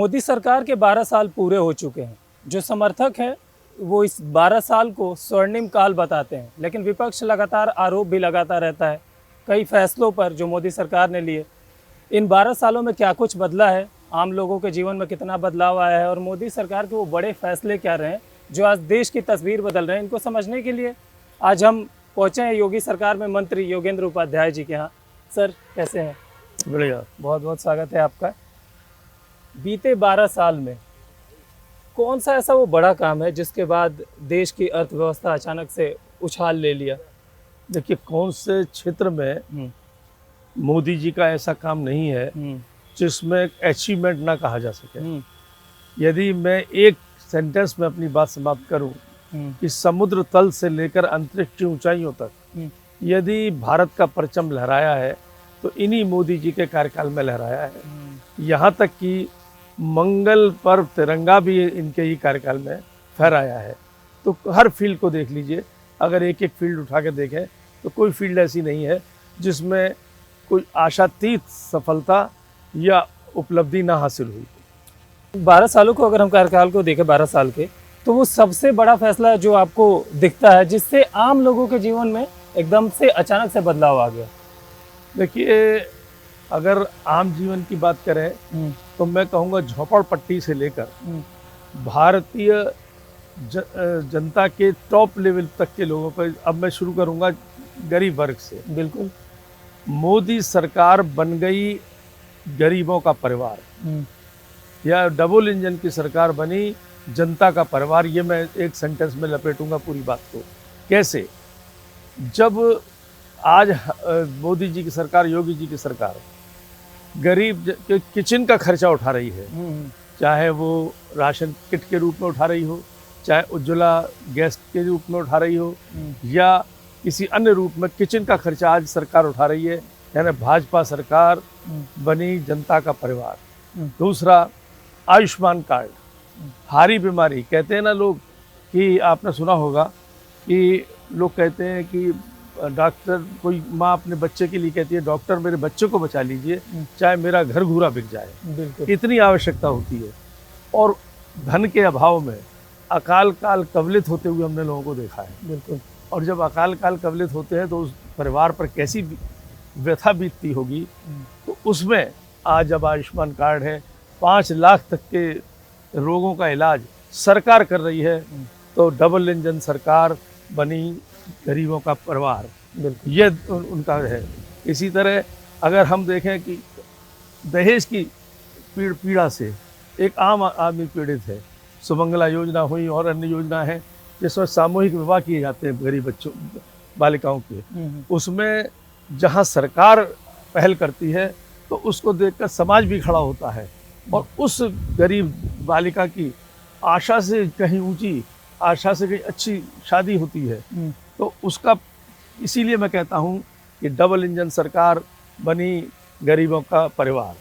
मोदी सरकार के 12 साल पूरे हो चुके हैं। जो समर्थक हैं वो इस 12 साल को स्वर्णिम काल बताते हैं, लेकिन विपक्ष लगातार आरोप भी लगाता रहता है कई फैसलों पर जो मोदी सरकार ने लिए। इन 12 सालों में क्या कुछ बदला है, आम लोगों के जीवन में कितना बदलाव आया है और मोदी सरकार के वो बड़े फैसले क्या रहे हैं जो आज देश की तस्वीर बदल रहे हैं, इनको समझने के लिए आज हम पहुँचे हैं योगी सरकार में मंत्री योगेंद्र उपाध्याय जी के यहाँ। सर कैसे हैं? बढ़िया। बहुत बहुत स्वागत है आपका। बीते 12 साल में कौन सा ऐसा वो बड़ा काम है जिसके बाद देश की अर्थव्यवस्था अचानक से उछाल ले लिया? देखिए, कौन से क्षेत्र में मोदी जी का ऐसा काम नहीं है जिसमें अचीवमेंट ना कहा जा सके। यदि मैं एक सेंटेंस में अपनी बात समाप्त करूं कि समुद्र तल से लेकर अंतरिक्ष की ऊंचाइयों तक यदि भारत का परचम लहराया है तो इन्हीं मोदी जी के कार्यकाल में लहराया है। यहाँ तक कि मंगल पर तिरंगा भी इनके ही कार्यकाल में फहराया है। तो हर फील्ड को देख लीजिए, अगर एक एक फील्ड उठा के देखें तो कोई फील्ड ऐसी नहीं है जिसमें कोई आशातीत सफलता या उपलब्धि ना हासिल हुई। 12 सालों को अगर हम कार्यकाल को देखें 12 साल के, तो वो सबसे बड़ा फैसला जो आपको दिखता है जिससे आम लोगों के जीवन में एकदम से अचानक से बदलाव आ गया? देखिए, अगर आम जीवन की बात करें तो मैं कहूँगा झोपड़पट्टी से लेकर भारतीय जनता के टॉप लेवल तक के लोगों पर, अब मैं शुरू करूँगा गरीब वर्ग से। बिल्कुल। मोदी सरकार बन गई गरीबों का परिवार, या डबल इंजन की सरकार बनी जनता का परिवार। ये मैं एक सेंटेंस में लपेटूंगा पूरी बात को। कैसे? जब आज मोदी जी की सरकार, योगी जी की सरकार गरीब के किचन का खर्चा उठा रही है, चाहे वो राशन किट के रूप में उठा रही हो, चाहे उज्ज्वला गैस के रूप में उठा रही हो, या किसी अन्य रूप में किचन का खर्चा आज सरकार उठा रही है। यानी भाजपा सरकार बनी जनता का परिवार। दूसरा, आयुष्मान कार्ड, हारी बीमारी। कहते हैं ना लोग कि आपने सुना होगा कि लोग कहते हैं कि डॉक्टर, कोई माँ अपने बच्चे के लिए कहती है डॉक्टर मेरे बच्चे को बचा लीजिए, चाहे मेरा घर घूरा बिक जाए। बिल्कुल। इतनी आवश्यकता होती है। और धन के अभाव में अकाल काल कवलित होते हुए हमने लोगों को देखा है। बिल्कुल। और जब अकाल काल कवलित होते हैं तो उस परिवार पर कैसी व्यथा बीतती होगी। तो उसमें आज जब आयुष्मान कार्ड है, 5 लाख तक के रोगों का इलाज सरकार कर रही है, तो डबल इंजन सरकार बनी गरीबों का परिवार। बिल्कुल, ये उनका है। इसी तरह अगर हम देखें कि दहेज की पीड़ा से एक आम आदमी पीड़ित है, सुमंगला योजना हुई और अन्य योजना है जिसमें सामूहिक विवाह किए जाते हैं गरीब बच्चों, बालिकाओं के। उसमें जहां सरकार पहल करती है तो उसको देखकर समाज भी खड़ा होता है और उस गरीब बालिका की आशा से कहीं ऊंची, आशा से कहीं अच्छी शादी होती है। तो उसका, इसीलिए मैं कहता हूं कि डबल इंजन सरकार बनी गरीबों का परिवार।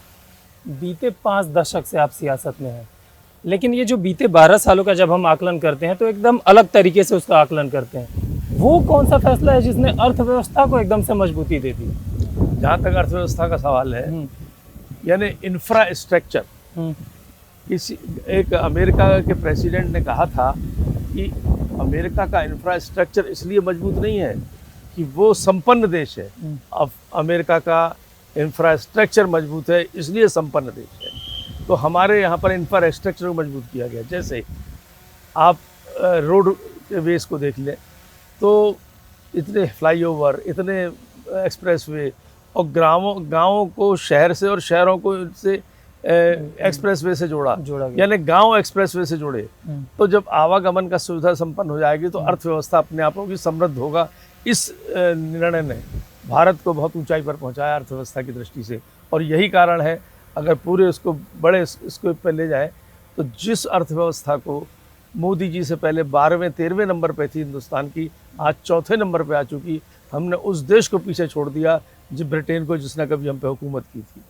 बीते 5 दशक से आप सियासत में हैं, लेकिन ये जो बीते 12 सालों का जब हम आकलन करते हैं तो एकदम अलग तरीके से उसका आकलन करते हैं। वो कौन सा फैसला है जिसने अर्थव्यवस्था को एकदम से मजबूती दे दी? जहाँ तक अर्थव्यवस्था का सवाल है, यानी इंफ्रास्ट्रक्चर। किसी एक अमेरिका के प्रेसिडेंट ने कहा था कि अमेरिका का इंफ्रास्ट्रक्चर इसलिए मजबूत नहीं है कि वो संपन्न देश है, अब अमेरिका का इंफ्रास्ट्रक्चर मजबूत है इसलिए संपन्न देश है। तो हमारे यहाँ पर इंफ्रास्ट्रक्चर को मजबूत किया गया। जैसे आप रोड के बेस को देख लें तो इतने फ्लाईओवर, इतने एक्सप्रेसवे, और गाँवों को शहर से और शहरों को से एक्सप्रेसवे से जोड़ा गया, यानी गांव एक्सप्रेसवे से जुड़े। तो जब आवागमन का सुविधा संपन्न हो जाएगी तो अर्थव्यवस्था अपने आप होगी, समृद्ध होगा। इस निर्णय ने भारत को बहुत ऊंचाई पर पहुंचाया अर्थव्यवस्था की दृष्टि से। और यही कारण है, अगर पूरे उसको बड़े स्कोप पर ले जाए तो जिस अर्थव्यवस्था को मोदी जी से पहले 12वें 13वें नंबर पे थी हिंदुस्तान की, आज 4थे नंबर पे आ चुकी। हमने उस देश को पीछे छोड़ दिया जो ब्रिटेन को, जिसने कभी हम पे हुकूमत की थी।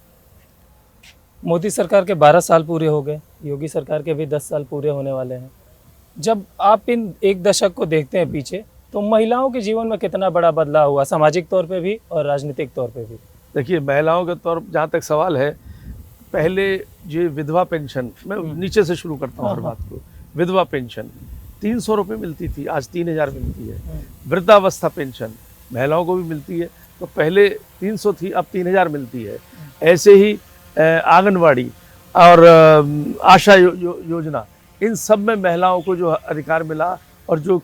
मोदी सरकार के 12 साल पूरे हो गए, योगी सरकार के भी 10 साल पूरे होने वाले हैं। जब आप इन एक दशक को देखते हैं पीछे, तो महिलाओं के जीवन में कितना बड़ा बदलाव हुआ, सामाजिक तौर पे भी और राजनीतिक तौर पे भी? देखिए, महिलाओं के तौर जहाँ तक सवाल है, पहले ये विधवा पेंशन, मैं नीचे से शुरू करता हूँ हर बात को। विधवा पेंशन 300 रुपये मिलती थी, आज 3000 मिलती है। वृद्धावस्था पेंशन महिलाओं को भी मिलती है, तो पहले 300 थी, अब 3000 मिलती है। ऐसे ही आंगनवाड़ी और आशा योजना, इन सब में महिलाओं को जो अधिकार मिला और जो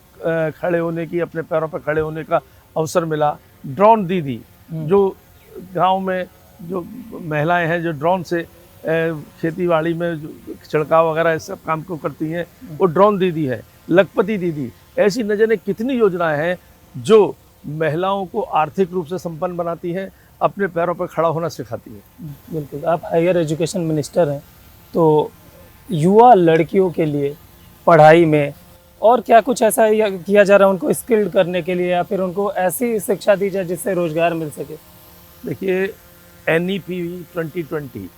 खड़े होने की, अपने पैरों पर खड़े होने का अवसर मिला। ड्रोन दीदी, जो गांव में जो महिलाएं हैं जो ड्रोन से खेती बाड़ी में छिड़काव वगैरह इस सब काम को करती हैं, वो ड्रोन दीदी है। लखपति दीदी, ऐसी न जाने कितनी योजनाएं हैं जो महिलाओं को आर्थिक रूप से संपन्न बनाती हैं, अपने पैरों पर खड़ा होना सिखाती है। बिल्कुल, आप हायर एजुकेशन मिनिस्टर हैं, तो युवा लड़कियों के लिए पढ़ाई में और क्या कुछ ऐसा किया जा रहा है उनको स्किल्ड करने के लिए, या फिर उनको ऐसी शिक्षा दी जाए जिससे रोजगार मिल सके? देखिए, NEP 2020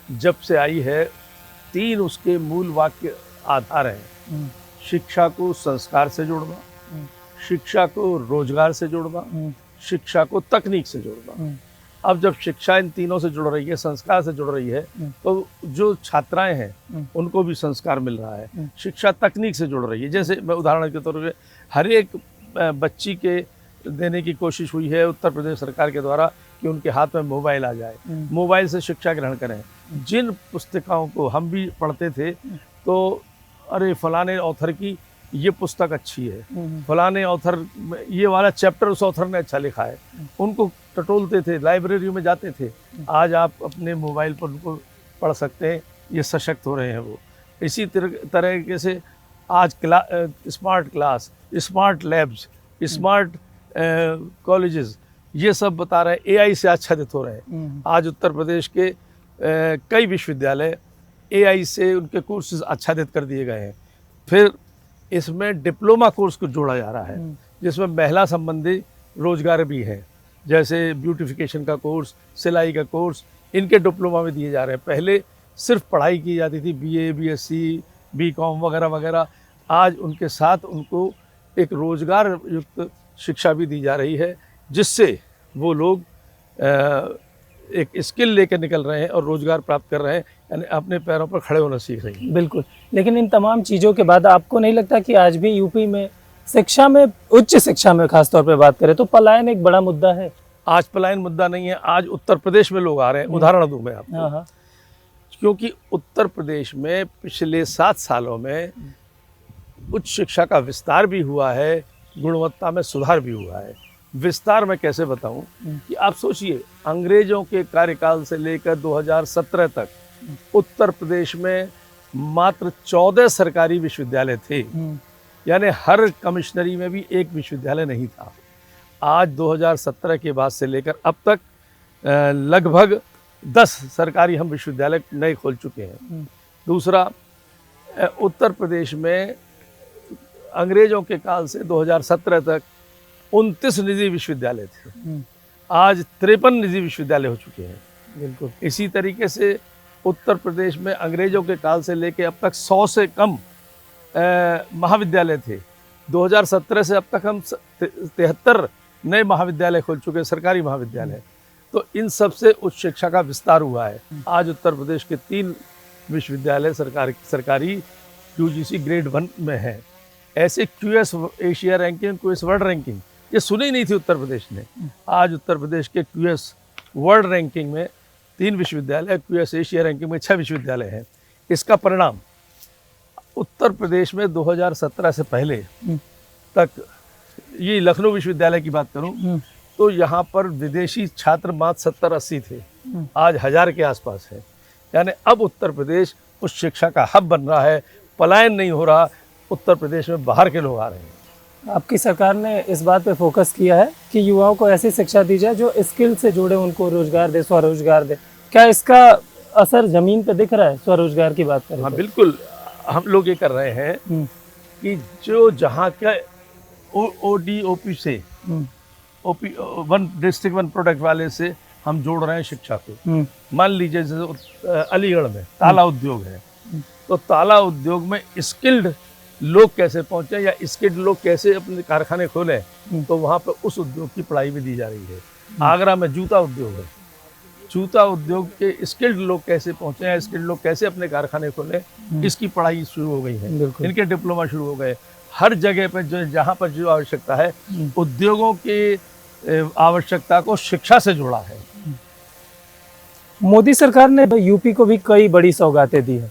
जब से आई है, 3 उसके मूल वाक्य आधार हैं। शिक्षा को संस्कार से जोड़ना, शिक्षा को रोजगार से जोड़ना, शिक्षा को तकनीक से जोड़ना। अब जब शिक्षा इन तीनों से जुड़ रही है, संस्कार से जुड़ रही है, तो जो छात्राएं हैं उनको भी संस्कार मिल रहा है। शिक्षा तकनीक से जुड़ रही है। जैसे मैं उदाहरण के तौर पे, हर एक बच्ची के देने की कोशिश हुई है उत्तर प्रदेश सरकार के द्वारा कि उनके हाथ में मोबाइल आ जाए, मोबाइल से शिक्षा ग्रहण करें। जिन पुस्तिकाओं को हम भी पढ़ते थे, तो अरे फलाने ऑथर की ये पुस्तक अच्छी है, फलाने ऑथर ये वाला चैप्टर उस ऑथर ने अच्छा लिखा है, उनको टटोलते थे, लाइब्रेरी में जाते थे। आज आप अपने मोबाइल पर उनको पढ़ सकते हैं, ये सशक्त हो रहे हैं वो। इसी तरीके से आज smart class, smart labs, smart colleges, ये सब बता रहे हैं AI से आच्छादित हो रहे हैं। आज उत्तर प्रदेश के कई विश्वविद्यालय AI से उनके कोर्सेज आच्छादित कर दिए गए हैं। फिर इसमें डिप्लोमा कोर्स को जोड़ा जा रहा है, जिसमें महिला संबंधी रोजगार भी है, जैसे ब्यूटिफिकेशन का कोर्स, सिलाई का कोर्स, इनके डिप्लोमा में दिए जा रहे हैं। पहले सिर्फ पढ़ाई की जाती थी, BA, BSc, BCom वगैरह वगैरह। आज उनके साथ उनको एक रोजगार युक्त शिक्षा भी दी जा रही है, जिससे वो लोग एक स्किल लेकर निकल रहे हैं और रोजगार प्राप्त कर रहे हैं, यानी अपने पैरों पर खड़े होना सीख रही हैं। बिल्कुल, लेकिन इन तमाम चीज़ों के बाद आपको नहीं लगता कि आज भी यूपी में शिक्षा में, उच्च शिक्षा में खासतौर पे बात करें तो पलायन एक बड़ा मुद्दा है? आज पलायन मुद्दा नहीं है, आज उत्तर प्रदेश में लोग आ रहे हैं। उदाहरण दूं मैं आपको। हाँ। क्योंकि उत्तर प्रदेश में पिछले 7 सालों में उच्च शिक्षा का विस्तार भी हुआ है, गुणवत्ता में सुधार भी हुआ है। विस्तार में कैसे बताऊं कि आप सोचिए, अंग्रेजों के कार्यकाल से लेकर 2017 तक उत्तर प्रदेश में मात्र 14 सरकारी विश्वविद्यालय थे, यानी हर कमिश्नरी में भी एक विश्वविद्यालय नहीं था। आज 2017 के बाद से लेकर अब तक लगभग 10 सरकारी हम विश्वविद्यालय नए खोल चुके हैं। दूसरा, उत्तर प्रदेश में अंग्रेजों के काल से 2017 तक 29 निजी विश्वविद्यालय थे, आज 53 निजी विश्वविद्यालय हो चुके हैं। बिल्कुल। इसी तरीके से उत्तर प्रदेश में अंग्रेजों के काल से लेकर अब तक 100 से कम महाविद्यालय थे। 2017 से अब तक हम 73 नए महाविद्यालय खोल चुके हैं, सरकारी महाविद्यालय। तो इन सब से उच्च शिक्षा का विस्तार हुआ है। आज उत्तर प्रदेश के 3 विश्वविद्यालय सरकारी UGC ग्रेड 1 में हैं। ऐसे QS Asia ranking, QS world ranking ये सुनी नहीं थी उत्तर प्रदेश ने। आज उत्तर प्रदेश के QS वर्ल्ड रैंकिंग में 3 विश्वविद्यालय, QS एशिया रैंकिंग में 6 विश्वविद्यालय हैं। इसका परिणाम उत्तर प्रदेश में 2017 से पहले तक, ये लखनऊ विश्वविद्यालय की बात करूं तो यहाँ पर विदेशी छात्र मात्र 70-80 थे, आज 1000 के आसपास है। यानी अब उत्तर प्रदेश उस शिक्षा का हब बन रहा है, पलायन नहीं हो रहा, उत्तर प्रदेश में बाहर के लोग आ रहे हैं। आपकी सरकार ने इस बात पे फोकस किया है कि युवाओं को ऐसी शिक्षा दी जाए जो स्किल से जुड़े, उनको रोजगार दे, स्वरोजगार दे। क्या इसका असर जमीन पे दिख रहा है स्वरोजगार की बात करें? हाँ बिल्कुल, हम लोग ये कर रहे हैं कि जो जहाँ के ODOP से वन डिस्ट्रिक्ट वन प्रोडक्ट वाले से हम जोड़ रहे हैं शिक्षा को। मान लीजिए जैसे अलीगढ़ में ताला उद्योग है, तो ताला उद्योग में स्किल्ड लोग कैसे पहुंचे या स्किल्ड लोग कैसे अपने कारखाने खोलें, तो वहाँ पर उस उद्योग की पढ़ाई भी दी जा रही है। आगरा में जूता उद्योग है, जूता उद्योग के स्किल्ड लोग कैसे पहुंचे हैं, स्किल्ड लोग कैसे अपने कारखाने खोले, इसकी पढ़ाई शुरू हो गई है, बिल्कुल। इनके डिप्लोमा शुरू हो गए। हर जगह पे जो जहाँ पर जो आवश्यकता है, उद्योगों की आवश्यकता को शिक्षा से जोड़ा है। मोदी सरकार ने यूपी को भी कई बड़ी सौगातें दी है।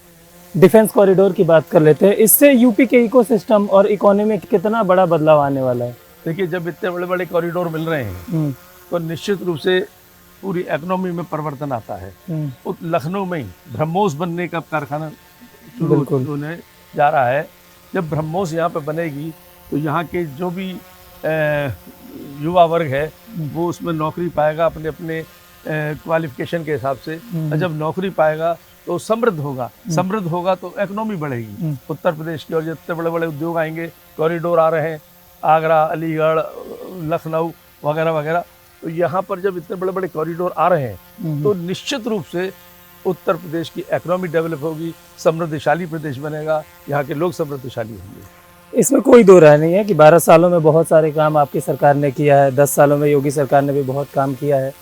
डिफेंस कॉरिडोर की बात कर लेते हैं, इससे यूपी के इकोसिस्टम और इकोनॉमी में कितना बड़ा बदलाव आने वाला है? देखिए, जब इतने बड़े बड़े कॉरिडोर मिल रहे हैं तो निश्चित रूप से पूरी इकोनॉमी में परिवर्तन आता है। तो लखनऊ में ही ब्रह्मोस बनने का कारखाना शुरू होने जा रहा है। जब ब्रह्मोस यहाँ पे बनेगी तो यहाँ के जो भी युवा वर्ग है वो उसमें नौकरी पाएगा अपने अपने क्वालिफिकेशन के हिसाब से। और जब नौकरी पाएगा तो समृद्ध होगा तो इकोनॉमी बढ़ेगी उत्तर प्रदेश की। और जितने बड़े बड़े उद्योग आएंगे, कॉरिडोर आ रहे हैं, आगरा, अलीगढ़, लखनऊ वगैरह वगैरह, तो यहाँ पर जब इतने बड़े बड़े कॉरिडोर आ रहे हैं तो निश्चित रूप से उत्तर प्रदेश की इकोनॉमी डेवलप होगी, समृद्धशाली प्रदेश बनेगा, यहाँ के लोग समृद्धशाली होंगे। इसमें कोई दो राय नहीं है कि 12 सालों में बहुत सारे काम आपकी सरकार ने किया है, 10 सालों में योगी सरकार ने भी बहुत काम किया है।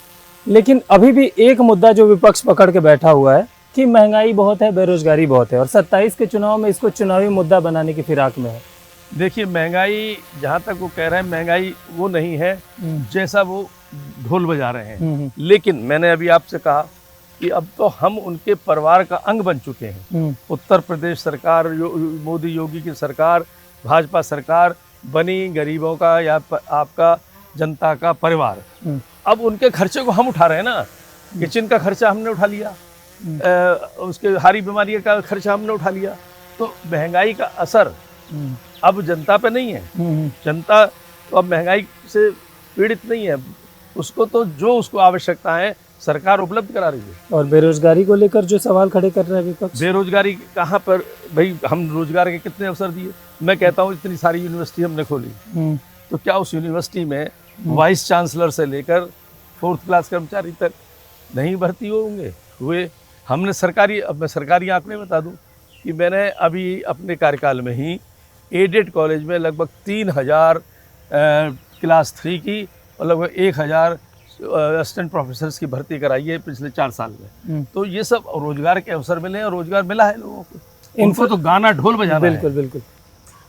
लेकिन अभी भी एक मुद्दा जो विपक्ष पकड़ के बैठा हुआ है कि महंगाई बहुत है, बेरोजगारी बहुत है, और 27 के चुनाव में इसको चुनावी मुद्दा बनाने की फिराक में है। देखिए, महंगाई जहाँ तक वो कह रहे हैं, महंगाई वो नहीं है जैसा वो ढोल बजा रहे हैं। लेकिन मैंने अभी आपसे कहा कि अब तो हम उनके परिवार का अंग बन चुके हैं। उत्तर प्रदेश सरकार, मोदी योगी की सरकार, भाजपा सरकार बनी गरीबों का या आपका जनता का परिवार। अब उनके खर्चे को हम उठा रहे हैं ना। किचन का खर्चा हमने उठा लिया, उसके हारी बीमारी का खर्चा हमने उठा लिया। तो महंगाई का असर अब जनता पे नहीं है। जनता तो अब महंगाई से पीड़ित नहीं है, उसको तो जो उसको आवश्यकता है सरकार उपलब्ध करा रही है। और बेरोजगारी को लेकर जो सवाल खड़े कर रहे हैं विपक्ष, बेरोजगारी कहाँ पर भाई, हम रोजगार के कितने अवसर दिए? मैं कहता हूँ इतनी सारी यूनिवर्सिटी हमने खोली, तो क्या उस यूनिवर्सिटी में वाइस चांसलर से लेकर 4th क्लास कर्मचारी तक नहीं भर्ती हुए? हमने मैं सरकारी आंकड़े बता दूं कि मैंने अभी अपने कार्यकाल में ही एडेड कॉलेज में लगभग 3000 क्लास 3 की और लगभग 1000 असिस्टेंट प्रोफेसर्स की भर्ती कराई है पिछले 4 साल में। तो ये सब रोजगार के अवसर मिले हैं और रोजगार मिला है लोगों को। इनको तो गाना ढोल बजाना है। बिल्कुल बिल्कुल।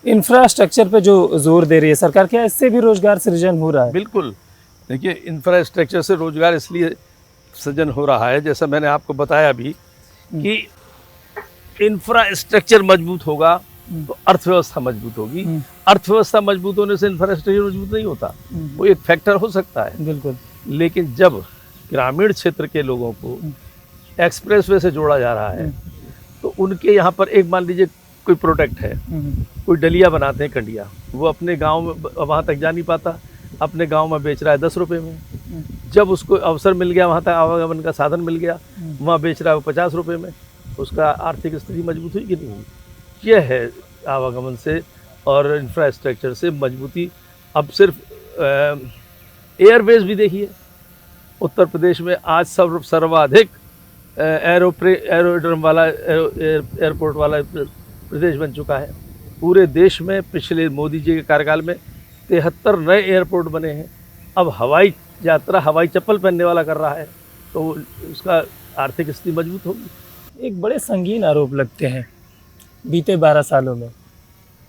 इंफ्रास्ट्रक्चर पे जो जोर दे रही है सरकार, क्या इससे भी रोजगार सृजन हो रहा है? बिल्कुल। देखिए, इंफ्रास्ट्रक्चर से रोजगार इसलिए सृजन हो रहा है, जैसा मैंने आपको बताया भी कि इंफ्रास्ट्रक्चर मजबूत होगा तो अर्थव्यवस्था मजबूत होगी। अर्थव्यवस्था मजबूत होने से इंफ्रास्ट्रक्चर मजबूत नहीं होता, वो एक फैक्टर हो सकता है। बिल्कुल। लेकिन जब ग्रामीण क्षेत्र के लोगों को एक्सप्रेसवे से जोड़ा जा रहा है तो उनके यहाँ पर एक मान लीजिए कोई प्रोडक्ट है, कोई डलिया बनाते हैं कंडिया, वो अपने गांव में वहाँ तक जा नहीं पाता, अपने गांव में बेच रहा है 10 रुपये में। जब उसको अवसर मिल गया, वहाँ तक आवागमन का साधन मिल गया, वहाँ बेच रहा है वो 50 रुपये में, उसका आर्थिक स्थिति मजबूत हुई कि नहीं हुई? यह है आवागमन से और इंफ्रास्ट्रक्चर से मजबूती। अब सिर्फ एयरवेज भी देखिए, उत्तर प्रदेश में आज सर्वाधिक एरोड्रम वाला एयरपोर्ट वाला प्रदेश बन चुका है। पूरे देश में पिछले मोदी जी के कार्यकाल में 73 नए एयरपोर्ट बने हैं। अब हवाई यात्रा हवाई चप्पल पहनने वाला कर रहा है, तो उसका आर्थिक स्थिति मजबूत होगी। एक बड़े संगीन आरोप लगते हैं बीते 12 सालों में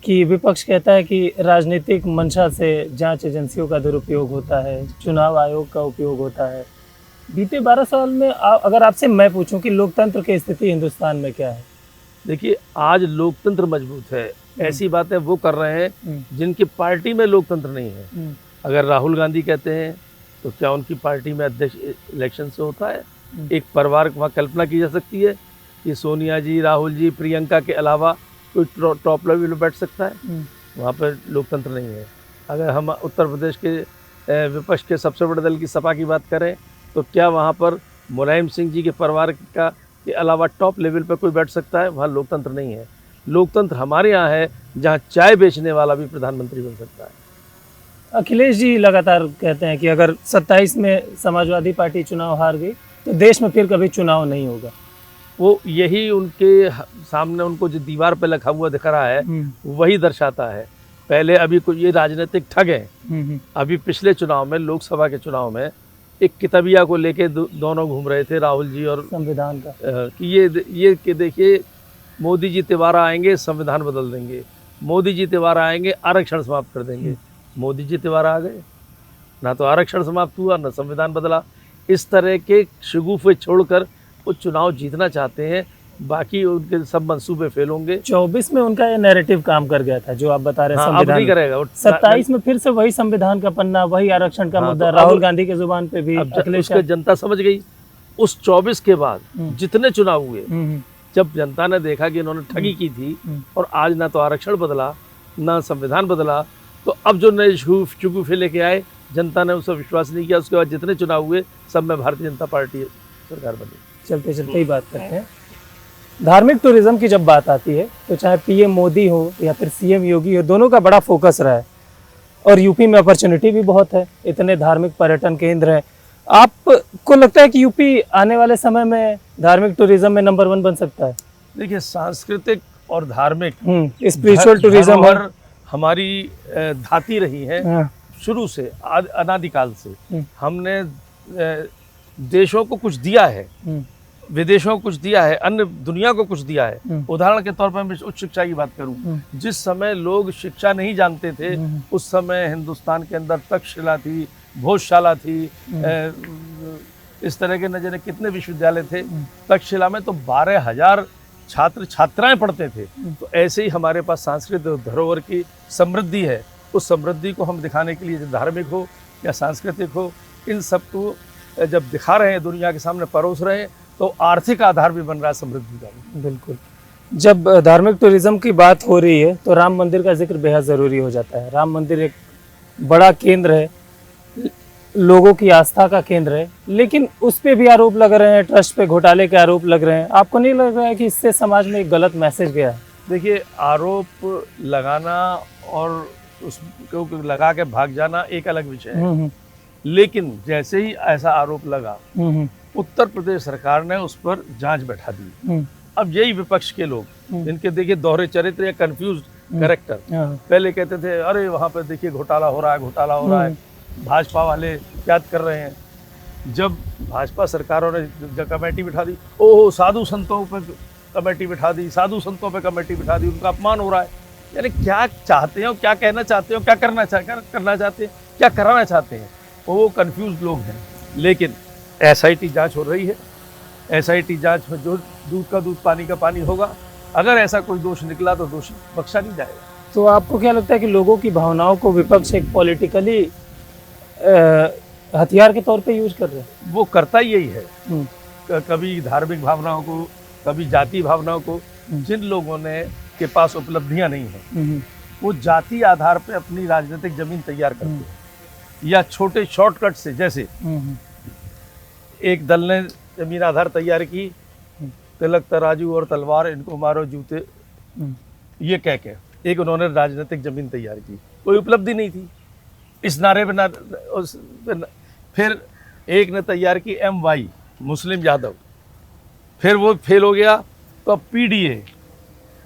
कि विपक्ष कहता है कि राजनीतिक मंशा से जांच एजेंसियों का दुरुपयोग होता है, चुनाव आयोग का उपयोग होता है। बीते 12 साल में अगर आपसे मैं पूछूं कि लोकतंत्र की स्थिति हिंदुस्तान में क्या है? देखिए, आज लोकतंत्र मजबूत है। ऐसी बातें वो कर रहे हैं जिनकी पार्टी में लोकतंत्र नहीं है। अगर राहुल गांधी कहते हैं तो क्या उनकी पार्टी में अध्यक्ष इलेक्शन से होता है? एक परिवार वहाँ कल्पना की जा सकती है कि सोनिया जी, राहुल जी, प्रियंका के अलावा कोई टॉप लेवल में बैठ सकता है? वहाँ पर लोकतंत्र नहीं है। अगर हम उत्तर प्रदेश के विपक्ष के सबसे बड़े दल की सपा की बात करें तो क्या वहाँ पर मुलायम सिंह जी के परिवार का के अलावा टॉप लेवल पर कोई बैठ सकता है? वहाँ लोकतंत्र नहीं है। लोकतंत्र हमारे यहाँ है जहाँ चाय बेचने वाला भी प्रधानमंत्री बन सकता है। अखिलेश जी लगातार कहते हैं कि अगर 27 में समाजवादी पार्टी चुनाव हार गई तो देश में फिर कभी चुनाव नहीं होगा। वो यही उनके सामने उनको जो दीवार पे लिखा हुआ दिख रहा है वही दर्शाता है। पहले अभी कोई ये राजनीतिक ठग हैं। अभी पिछले चुनाव में, लोकसभा के चुनाव में एक किताबिया को लेके दोनों घूम रहे थे, राहुल जी और संविधान का कि ये कि देखिए मोदी जी तिवारा आएंगे संविधान बदल देंगे, मोदी जी तिवारा आएंगे आरक्षण समाप्त कर देंगे। मोदी जी तिवारा आ गए, ना तो आरक्षण समाप्त हुआ ना संविधान बदला। इस तरह के शगुफे छोड़कर वो चुनाव जीतना चाहते हैं, बाकी उनके सब मंसूबे फेल होंगे। 24 में उनका ये नैरेटिव काम कर गया था जो आप बता रहे हैं। हाँ, अब नहीं करेगा। 27 में फिर से वही संविधान का पन्ना, वही आरक्षण का मुद्दा, तो राहुल गांधी के जुबान पे भी अखिलेश का जनता समझ गई। उस 24 के बाद जितने चुनाव हुए, जब जनता ने देखा कि इन्होंने ठगी की थी और आज ना तो आरक्षण बदला ना संविधान बदला, तो अब जो नए शगुफे लेके आए जनता ने उसका विश्वास नहीं किया। उसके बाद जितने चुनाव हुए सब में भारतीय जनता पार्टी सरकार बनी। चलते चलते ही बात करते हैं धार्मिक टूरिज्म की। जब बात आती है तो चाहे पीएम मोदी हो या फिर सीएम योगी हो, दोनों का बड़ा फोकस रहा है और यूपी में अपॉर्चुनिटी भी बहुत है, इतने धार्मिक पर्यटन केंद्र हैं। आपको लगता है कि यूपी आने वाले समय में धार्मिक टूरिज्म में नंबर 1 बन सकता है? देखिए, सांस्कृतिक और धार्मिक स्पिरिचुअल टूरिज्म हमारी धाती रही है शुरू से, अनादिकाल से। हमने देशों को कुछ दिया है, विदेशों को कुछ दिया है, अन्य दुनिया को कुछ दिया है। उदाहरण के तौर पर मैं उच्च शिक्षा की बात करूं, जिस समय लोग शिक्षा नहीं जानते थे उस समय हिंदुस्तान के अंदर तक्षशिला थी, भोजशाला थी, इस तरह के न जाने कितने विश्वविद्यालय थे। तक्षशिला में तो 12,000 छात्र छात्राएं पढ़ते थे। तो ऐसे ही हमारे पास सांस्कृतिक धरोहर की समृद्धि है। उस समृद्धि को हम दिखाने के लिए, धार्मिक हो या सांस्कृतिक हो, इन सब को जब दिखा रहे हैं, दुनिया के सामने परोस रहे हैं, तो आर्थिक आधार भी बन रहा है समृद्धि का। बिल्कुल। जब धार्मिक टूरिज्म की बात हो रही है तो राम मंदिर का जिक्र बेहद ज़रूरी हो जाता है। राम मंदिर एक बड़ा केंद्र है, लोगों की आस्था का केंद्र है, लेकिन उस पे भी आरोप लग रहे हैं, ट्रस्ट पे घोटाले के आरोप लग रहे हैं। आपको नहीं लग रहा है कि इससे समाज में एक गलत मैसेज गया है? देखिए, आरोप लगाना और उसको लगा के भाग जाना एक अलग विषय है, लेकिन जैसे ही ऐसा आरोप लगा, उत्तर प्रदेश सरकार ने उस पर जांच बैठा दी। अब यही विपक्ष के लोग, जिनके देखिए दोहरे चरित्र या कंफ्यूज कैरेक्टर, पहले कहते थे अरे वहाँ पे देखिए घोटाला हो रहा है, घोटाला हो रहा है, भाजपा वाले क्या कर रहे हैं। जब भाजपा सरकारों ने कमेटी बिठा दी, ओह साधु संतों पे कमेटी बिठा दी, साधु संतों पे कमेटी बिठा दी, उनका अपमान हो रहा है। यानी क्या चाहते हो, क्या कहना चाहते हो, क्या करना चाहते हैं, क्या कराना चाहते हैं, वो कंफ्यूज लोग हैं। लेकिन एसआईटी जांच हो रही है। एसआईटी जांच में जो दूध का दूध पानी का पानी होगा, अगर ऐसा कोई दोष निकला तो दोषी बख्शा नहीं जाएगा। तो आपको क्या लगता है कि लोगों की भावनाओं को विपक्ष एक पॉलिटिकली हथियार के तौर पे यूज कर रहे हैं? वो करता ही यही है, कभी धार्मिक भावनाओं को, कभी जाति भावनाओं को। जिन लोगों ने के पास उपलब्धियां नहीं है, वो जाति आधार पे अपनी राजनीतिक जमीन तैयार करते हैं, या छोटे शॉर्टकट से, जैसे एक दल ने जमीन आधार तैयार की, तिलक तराजू और तलवार इनको मारो जूते, ये कह के एक उन्होंने राजनीतिक जमीन तैयार की, कोई उपलब्धि नहीं थी इस नारे पे। फिर एक ने तैयार की MY मुस्लिम यादव, फिर वो फेल हो गया, तो अब PDA।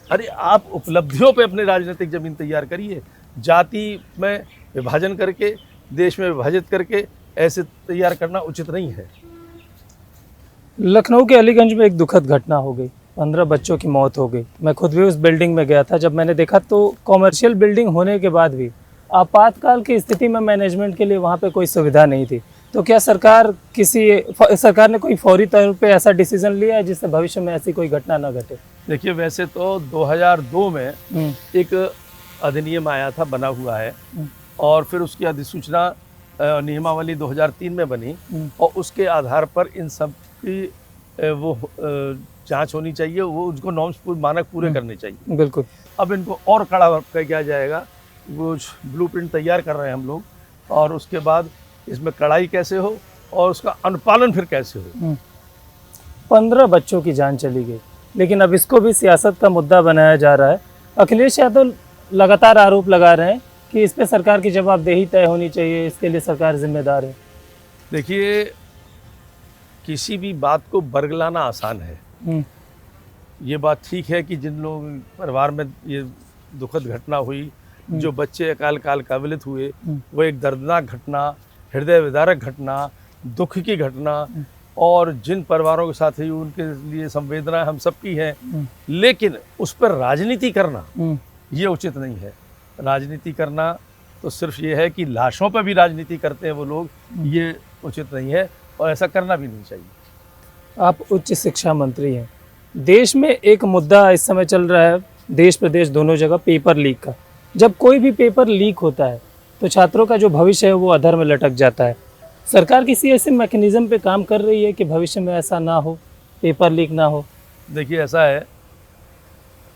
अरे आप उपलब्धियों पे अपनी राजनीतिक जमीन तैयार करिए, जाति में विभाजन करके, देश में विभाजित करके ऐसे तैयार करना उचित नहीं है। लखनऊ के अलीगंज में एक दुखद घटना हो गई, 15 बच्चों की मौत हो गई। मैं खुद भी उस बिल्डिंग में गया था। जब मैंने देखा तो कॉमर्शियल बिल्डिंग होने के बाद भी आपातकाल की स्थिति में मैनेजमेंट के लिए वहाँ पे कोई सुविधा नहीं थी। तो क्या सरकार ने कोई फौरी तौर पे ऐसा डिसीजन लिया है जिससे भविष्य में ऐसी कोई घटना न घटे? देखिए, वैसे तो 2002 में एक अधिनियम आया था, बना हुआ है, और फिर उसकी अधिसूचना नियमावली 2003 में बनी, और उसके आधार पर इन सब की वो जांच होनी चाहिए, वो उनको नॉर्म्स मानक पूरे करने चाहिए। बिल्कुल। अब इनको और कड़ा किया जाएगा, वो ब्लूप्रिंट तैयार कर रहे हैं हम लोग, और उसके बाद इसमें कड़ाई कैसे हो और उसका अनुपालन फिर कैसे हो। 15 बच्चों की जान चली गई, लेकिन अब इसको भी सियासत का मुद्दा बनाया जा रहा है। अखिलेश यादव लगातार आरोप लगा रहे हैं कि इस पे सरकार की जवाबदेही तय होनी चाहिए, इसके लिए सरकार जिम्मेदार है। देखिए, किसी भी बात को बरगलाना आसान है। ये बात ठीक है कि जिन लोग परिवार में ये दुखद घटना हुई, जो बच्चे अकाल काल काबिलियत हुए, वो एक दर्दनाक घटना, हृदय विदारक घटना, दुख की घटना और जिन परिवारों के साथ हुई उनके लिए संवेदना हम सबकी है, लेकिन उस पर राजनीति करना ये उचित नहीं है। राजनीति करना तो सिर्फ ये है कि लाशों पर भी राजनीति करते हैं वो लोग, ये उचित नहीं है और ऐसा करना भी नहीं चाहिए। आप उच्च शिक्षा मंत्री हैं, देश में एक मुद्दा इस समय चल रहा है, देश प्रदेश दोनों जगह, पेपर लीक का। जब कोई भी पेपर लीक होता है तो छात्रों का जो भविष्य है वो अधर में लटक जाता है। सरकार किसी ऐसे मैकेनिज्म पे काम कर रही है कि भविष्य में ऐसा ना हो, पेपर लीक ना हो? देखिए ऐसा है,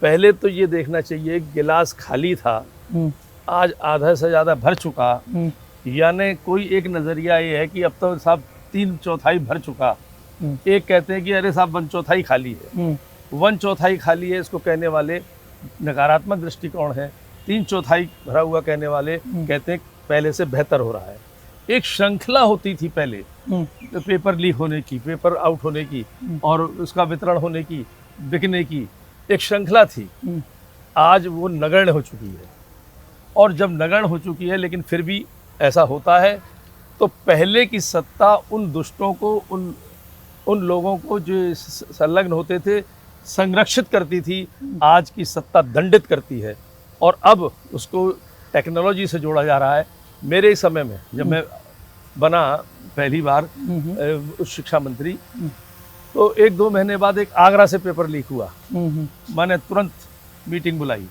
पहले तो ये देखना चाहिए गिलास खाली था, आज आधा से ज़्यादा भर चुका, यानी कोई एक नज़रिया ये है कि अब तो साहब 3/4 भर चुका। एक कहते हैं कि अरे साहब 1/4 खाली है। 1/4 खाली है इसको कहने वाले नकारात्मक दृष्टिकोण है, 3/4 भरा हुआ कहने वाले कहते हैं पहले से बेहतर हो रहा है। एक श्रृंखला होती थी पहले तो पेपर लीक होने की, पेपर आउट होने की और उसका वितरण होने की, बिकने की एक श्रृंखला थी। आज वो नगण्य हो चुकी है, और जब नगण्य हो चुकी है लेकिन फिर भी ऐसा होता है तो पहले की सत्ता उन दुष्टों को, उन लोगों को जो संलग्न होते थे संरक्षित करती थी, आज की सत्ता दंडित करती है और अब उसको टेक्नोलॉजी से जोड़ा जा रहा है। मेरे समय में जब मैं बना पहली बार उच्च शिक्षा मंत्री, तो 1-2 महीने बाद एक आगरा से पेपर लीक हुआ। मैंने तुरंत मीटिंग बुलाई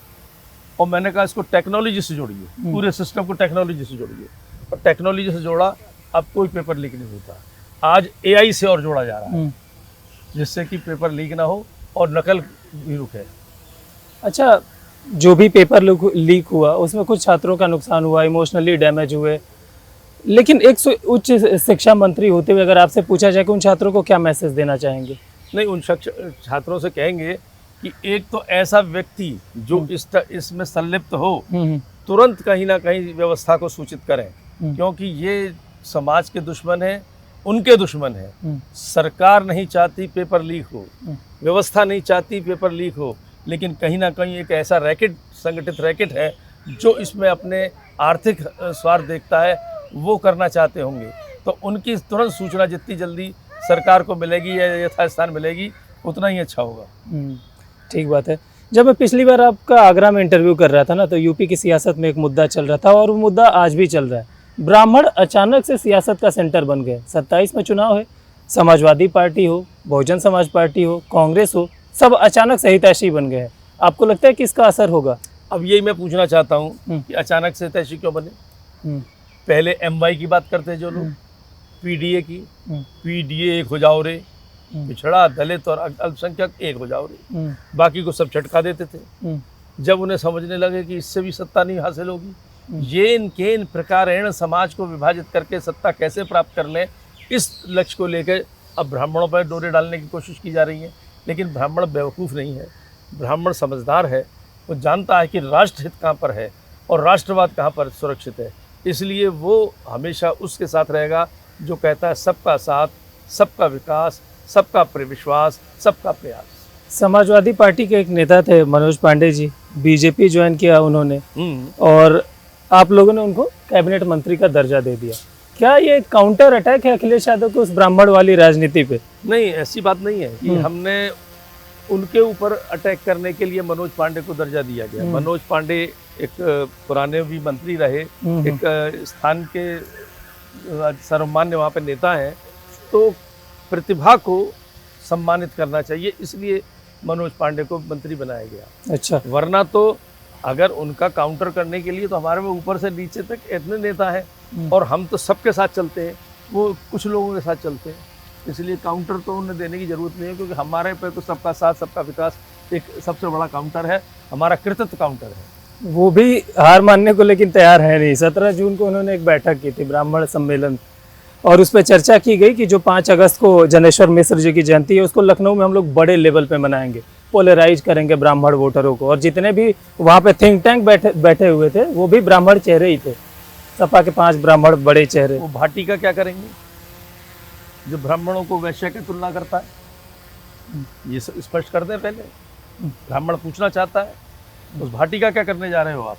और मैंने कहा इसको टेक्नोलॉजी से जोड़िए, पूरे सिस्टम को टेक्नोलॉजी से जोड़िए, और टेक्नोलॉजी से जोड़ा, अब कोई पेपर लीक नहीं होता। आज AI से और जोड़ा जा रहा है जिससे कि पेपर लीक ना हो और नकल भी रुके। अच्छा, जो भी पेपर लीक हुआ उसमें कुछ छात्रों का नुकसान हुआ, इमोशनली डैमेज हुए, लेकिन एक उच्च शिक्षा मंत्री होते हुए अगर आपसे पूछा जाए कि उन छात्रों को क्या मैसेज देना चाहेंगे? नहीं, उन छात्रों से कहेंगे कि एक तो ऐसा व्यक्ति जो इसमें संलिप्त हो तुरंत कहीं ना कहीं व्यवस्था को सूचित करें, क्योंकि ये समाज के दुश्मन है, उनके दुश्मन है। सरकार नहीं चाहती पेपर लीक हो, व्यवस्था नहीं चाहती पेपर लीक हो, लेकिन कहीं ना कहीं एक ऐसा रैकेट, संगठित रैकेट है जो इसमें अपने आर्थिक स्वार्थ देखता है, वो करना चाहते होंगे। तो उनकी तुरंत सूचना जितनी जल्दी सरकार को मिलेगी या यथास्थान मिलेगी उतना ही अच्छा होगा। ठीक बात है। जब मैं पिछली बार आपका आगरा में इंटरव्यू कर रहा था ना, तो यूपी की सियासत में एक मुद्दा चल रहा था और वो मुद्दा आज भी चल रहा है। ब्राह्मण अचानक से सियासत का सेंटर बन गए। 27 में चुनाव है, समाजवादी पार्टी हो, बहुजन समाज पार्टी हो, कांग्रेस हो, सब अचानक से हितैषी बन गए हैं। आपको लगता है कि इसका असर होगा? अब यही मैं पूछना चाहता हूँ कि अचानक से हितैषी क्यों बने? पहले MY की बात करते जो लोग, PDA की, PDA एक हो जाओ रे, पिछड़ा, दलित और अल्पसंख्यक एक हो जाओ रे, बाकी को सब झटका देते थे। जब उन्हें समझने लगे कि इससे भी सत्ता नहीं हासिल होगी, ये इनके इन प्रकारेण समाज को विभाजित करके सत्ता कैसे प्राप्त कर लें, इस लक्ष्य को लेकर अब ब्राह्मणों पर डोरे डालने की कोशिश की जा रही है। लेकिन ब्राह्मण बेवकूफ़ नहीं है, ब्राह्मण समझदार है, वो जानता है कि राष्ट्रहित कहाँ पर है और राष्ट्रवाद कहाँ पर सुरक्षित है, इसलिए वो हमेशा उसके साथ रहेगा जो कहता है सबका साथ, सबका विकास, सबका विश्वास, सबका प्रयास। समाजवादी पार्टी के एक नेता थे मनोज पांडे जी, बीजेपी ज्वाइन किया उन्होंने और आप लोगों ने उनको कैबिनेट मंत्री का दर्जा दे दिया। क्या ये काउंटर अटैक है अखिलेश यादव को उस ब्राह्मण वाली राजनीति पे? नहीं, ऐसी बात नहीं है कि हमने उनके ऊपर अटैक करने के लिए मनोज पांडे को दर्जा दिया गया। मनोज पांडे एक पुराने भी मंत्री रहे, एक स्थान के सर्वमान्य वहाँ पे नेता हैं, तो प्रतिभा को सम्मानित करना चाहिए, इसलिए मनोज पांडे को मंत्री बनाया गया। अच्छा, वरना तो अगर उनका काउंटर करने के लिए तो हमारे में ऊपर से नीचे तक इतने नेता हैं और हम तो सबके साथ चलते हैं, वो कुछ लोगों के साथ चलते हैं, इसलिए काउंटर तो उन्हें देने की जरूरत नहीं है, क्योंकि हमारे पे तो सबका साथ सबका विकास एक सबसे बड़ा काउंटर है, हमारा कृतित्व काउंटर है। वो भी हार मानने को लेकिन तैयार है नहीं। 17 जून को उन्होंने एक बैठक की थी, ब्राह्मण सम्मेलन, और उस पर चर्चा की गई कि जो 5 अगस्त को जनेश्वर मिश्र जी की जयंती है उसको लखनऊ में हम लोग बड़े लेवल पे मनाएंगे, पोलराइज करेंगे ब्राह्मण वोटरों को, और जितने भी वहाँ पे थिंक टैंक बैठे हुए थे वो भी ब्राह्मण चेहरे ही थे, सपा के 5 ब्राह्मण बड़े चेहरे। वो भाटी का क्या करेंगे जो ब्राह्मणों को वैश्य की तुलना करता है? ये स्पष्ट कर दें पहले, ब्राह्मण पूछना चाहता है उस भाटी का क्या करने जा रहे हो आप?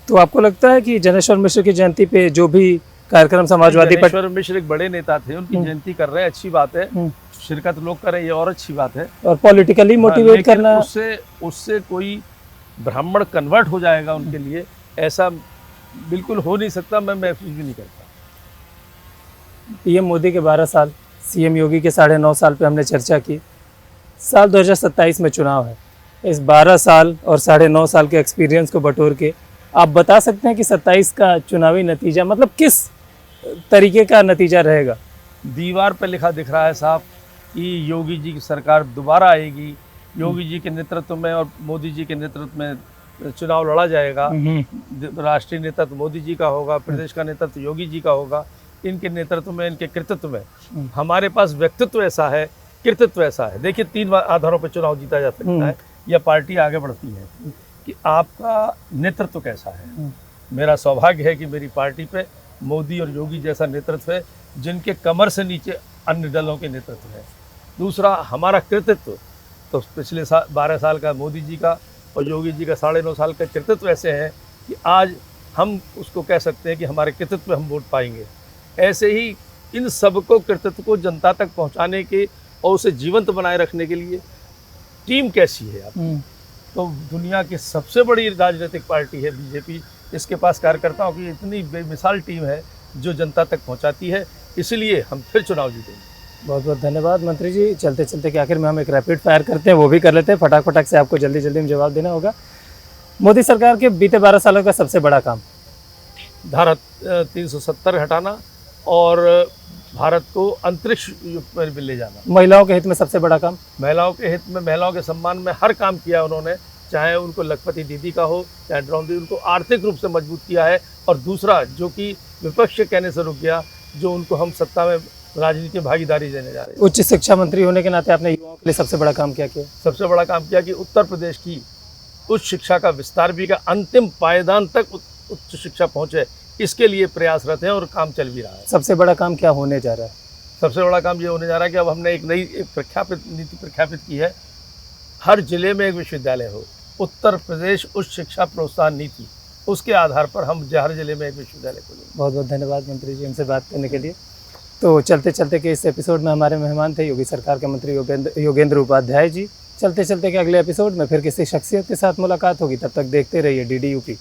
तो आपको लगता है कि जनेश्वर मिश्र की जयंती पे जो भी कार्यक्रम समाजवादी पार्टी। ज्ञानेश्वर मिश्र एक बड़े नेता थे, उनकी जयंती कर रहे हैं, अच्छी बात है, शिरकत लोग करें ये और अच्छी बात है, और पॉलिटिकली मोटिवेट लेकिन करना, उससे कोई ब्राह्मण कन्वर्ट हो जाएगा उनके लिए, ऐसा बिल्कुल हो नहीं सकता। मैं महसूस भी नहीं करता। पीएम मोदी के 12 साल, सीएम योगी के 9.5 साल पे हमने चर्चा की। साल 2027 में चुनाव है। इस 12 साल और 9.5 साल के एक्सपीरियंस को बटोर के आप बता सकते हैं कि 27 का चुनावी नतीजा मतलब किस तरीके का नतीजा रहेगा? दीवार पर लिखा दिख रहा है साहब कि योगी जी की सरकार दोबारा आएगी, योगी जी के नेतृत्व में और मोदी जी के नेतृत्व में चुनाव लड़ा जाएगा। राष्ट्रीय नेतृत्व मोदी जी का होगा, प्रदेश का नेतृत्व योगी जी का होगा। इनके नेतृत्व में, इनके कृतित्व में हमारे पास व्यक्तित्व ऐसा है, कृतित्व ऐसा है। देखिए 3 आधारों पर चुनाव जीता जा सकता है या पार्टी आगे बढ़ती है कि आपका नेतृत्व कैसा है। मेरा सौभाग्य है कि मेरी पार्टी पे मोदी और योगी जैसा नेतृत्व है, जिनके कमर से नीचे अन्य दलों के नेतृत्व है। दूसरा, हमारा कृतित्व तो पिछले 12 साल का मोदी जी का और योगी जी का 9.5 साल का कृतित्व ऐसे है कि आज हम उसको कह सकते हैं कि हमारे कृतित्व पे हम वोट पाएंगे। ऐसे ही इन सबको, कृतित्व को जनता तक पहुंचाने के और उसे जीवंत बनाए रखने के लिए टीम कैसी है आपकी? तो दुनिया की सबसे बड़ी राजनीतिक पार्टी है बीजेपी। इसके पास कार्यकर्ताओं की इतनी बेमिसाल टीम है जो जनता तक पहुंचाती है, इसलिए हम फिर चुनाव जीतेंगे। बहुत बहुत धन्यवाद मंत्री जी। चलते चलते कि आखिर में हम एक रैपिड फायर करते हैं, वो भी कर लेते हैं। फटाक फटाक से आपको जल्दी जल्दी में जवाब देना होगा। मोदी सरकार के बीते 12 सालों का सबसे बड़ा काम? धारा 370 हटाना और भारत को अंतरिक्ष युग पर भी ले जाना। महिलाओं के हित में सबसे बड़ा काम? महिलाओं के हित में, महिलाओं के सम्मान में हर काम किया उन्होंने, चाहे उनको लखपति दीदी का हो, चाहे द्रौपदी, उनको आर्थिक रूप से मजबूत किया है। और दूसरा, जो कि विपक्ष के कहने से रुक गया, जो उनको हम सत्ता में राजनीति में भागीदारी देने जा रहे हैं। उच्च शिक्षा मंत्री होने के नाते आपने युवाओं के लिए सबसे बड़ा काम क्या किया? सबसे बड़ा काम किया कि उत्तर प्रदेश की उच्च शिक्षा का विस्तार भी का अंतिम पायदान तक उच्च शिक्षा पहुंचे, इसके लिए प्रयासरत हैं और काम चल भी रहा है। सबसे बड़ा काम क्या होने जा रहा है? सबसे बड़ा काम ये होने जा रहा है कि अब हमने एक नई नीति प्रख्यापित की है, हर जिले में एक विश्वविद्यालय हो। उत्तर प्रदेश उच्च शिक्षा प्रोत्साहन नीति, उसके आधार पर हम हर जिले में एक विश्वविद्यालय खोलेंगे। बहुत बहुत धन्यवाद मंत्री जी हमसे बात करने के लिए। तो चलते चलते के इस एपिसोड में हमारे मेहमान थे योगी सरकार के मंत्री योगेंद्र उपाध्याय जी। चलते चलते के अगले एपिसोड में फिर किसी शख्सियत के साथ मुलाकात होगी। तब तक देखते रहिए DD UP।